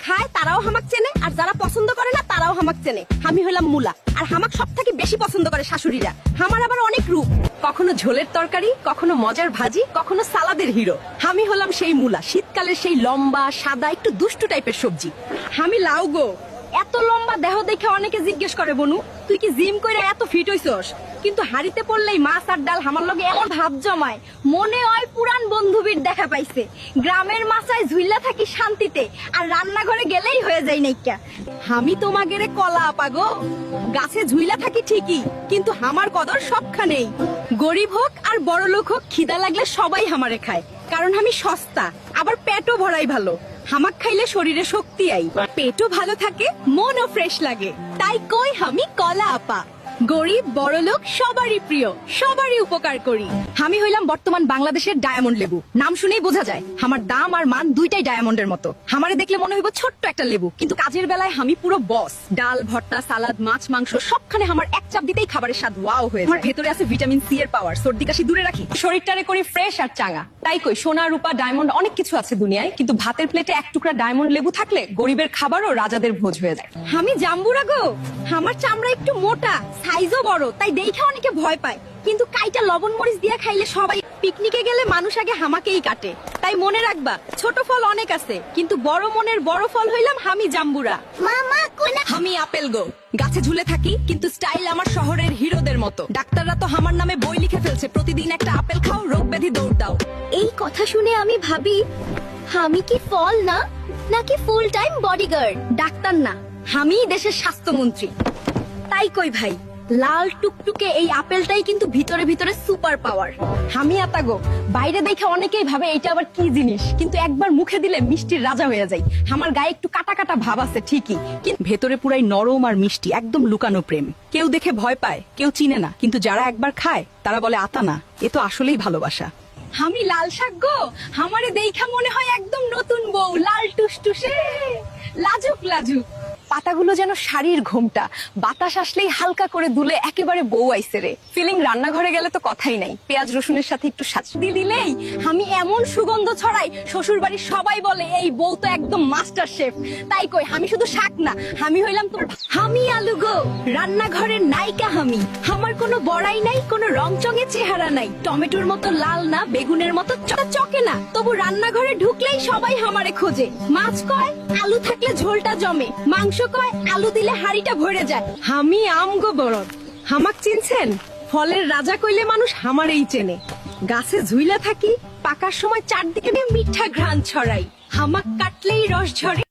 খায় তারাও হামাক চেনে, আর যারা পছন্দ করে না তারাও হামাক চেনে। আমি হলাম মূলা, আর হামাক সব থেকে বেশি পছন্দ করে শাশুড়িরা। আমার আবার অনেক রূপ, কখনো ঝোলের তরকারি, কখনো মজার ভাজি, কখনো সালাদের হিরো। আমি হলাম সেই মূলা, শীতকালের সেই লম্বা সাদা একটু দুষ্টু টাইপের সবজি। আমি লাউ গো, এত লম্বা দেহ দেখে অনেকে জিজ্ঞেস করে বনু তুই কি জিম কইরা এত ফিট হইছস, কিন্তু হাড়িতে পড়লেই মাছ আর ডাল আমার লগে এমন ভাব জমায়, মনে হয় পুরান বন্ধুবীর দেখা পাইছে। গ্রামের মাছায় ঝুইলা থাকি শান্তিতে, আর রান্নাঘরে গেলেই হয়ে যায় নাইকা। আমি তোমাগেরে কলা আপা গো, গাছে ঝুইলা থাকি ঠিকই, কিন্তু আমার কদর সবখানেই। গরিব হোক আর বড় লোক হোক, খিদা লাগলে সবাই আমারে খায়, কারণ আমি সস্তা, আবার পেটও ভরাই ভালো। হামাক খাইলে শরীরে শক্তি আই, পেটও ভালো থাকে, মনও ফ্রেশ লাগে। তাই কই আমি কলা আপা। গরিব বড় লোক সবারই প্রিয়, সবারই উপকার করি। আমি হইলাম বর্তমান বাংলাদেশের ডায়মন্ড লেবু। নাম শুনেই বোঝা যায় আমার দাম আর মান দুইটাই ডায়মন্ডের মতো। আমারে দেখলে মনে হইব ছোট্ট একটা লেবু, কিন্তু কাজের বেলায় আমি পুরো বস। ডাল ভর্তা সালাদ মাছ মাংস সবখানে আমার এক চাপ দিতেই খাবারের স্বাদ ওয়াও হয়ে যায়। আমার ভেতরে আছে ভিটামিন সি এর পাওয়ার, সর্দি কাশি দূরে রাখি, শরীরটারে করি ফ্রেশ আর চাঙ্গা। তাই কই সোনা রূপা ডায়মন্ড অনেক কিছু আছে দুনিয়ায়, কিন্তু ভাতের প্লেটে এক টুকরা ডায়মন্ড লেবু থাকলে গরিবের খাবারও রাজাদের ভোজ হয়ে যায়। আমি জাম্বুরা গো, আমার চামড়া একটু মোটা, সাইজও বড়, তাই দেখে অনেকে ভয় পায়, কিন্তু কাইটা লবণ মরিচ দিয়ে খাইলে সবাই। পিকনিকে গেলে মানুষ আগে হামাকেই কাটে, তাই মনে রাখবা ছোট ফল অনেক আছে, কিন্তু বড় মনের বড় ফল হইলাম আমি জাম্বুরা। মামা কোন আমি আপেল গো, গাছে ঝুলে থাকি, কিন্তু স্টাইল আমার শহরের হিরোদের মতো। ডাক্তাররা তো আমার নামে বই লিখে ফেলছে, প্রতিদিন একটা আপেল খাও, রোগ ব্যাধি দৌড় দাও। এই কথা শুনে আমি ভাবি, আমি কি ফল না নাকি ফুল টাইম বডিগার্ড? ডাক্তার না, আমি দেশের স্বাস্থ্যমন্ত্রী। তাই কই ভাই, লাল টুকটুকে এই আপেলটাই কিন্তু ভিতরে ভিতরে সুপার পাওয়ার। আমি আতাগো, বাইরে দেখে অনেকেই ভাবে এটা আবার কি জিনিস, কিন্তু একবার মুখে দিলে মিষ্টির রাজা হয়ে যায়। আমার গায়ে একটু কাটা কাটা ভাব আছে ঠিকই, কিন্তু ভেতরে পুরাই নরম আর মিষ্টি, একদম লুকানো প্রেম। কেউ দেখে ভয় পায়, কেউ চিনে না, কিন্তু যারা একবার খায় তারা বলে আতা না, এ তো আসলেই ভালোবাসা। আমি লাল শাক গো, আমারে দেখা মনে হয় একদম নতুন বউ, লাল টুসটুসে লাজুক লাজুক। পাতাগুলো যেন শাড়ির ঘোমটা, বাতাস আসলেই হালকা করে দুলে একেবারে বউ আইছে রে। ফিলিং রান্নাঘরে গেলে তো কথাই নাই, পেঁয়াজ রসুনের সাথে একটু সাজদি দিলেই আমি এমন সুগন্ধ ছড়াই, শ্বশুর বাড়ির সবাই বলে এই বউ তো একদম মাস্টার শেফ। তাই কই আমি শুধু শাক না, আমি হইলাম তোর আমি আলু গো, রান্নাঘরের নায়িকা আমি। আমার কোনো বড়াই নাই, কোনো রংচঙে চেহারা নাই, টমেটোর মতো লাল না, বেগুনের মতো চকে না, তবু রান্নাঘরে ঢুকলেই সবাই আমারে খোঁজে। মাছ কয় আলু থাকলে ঝোলটা জমে, মাংস কয় আলু দিলে হাড়িটা ভরে যায়। আমি আমগো বরদ, হামাক চিনছেন? ফলের রাজা কইলে মানুষ হামারেই চেনে। গাছে ঝুইলা থাকি, পাকার সময় চারদিকে মিঠা ঘ্রাণ ছড়াই, হামাক কাটলেই রস ঝরে।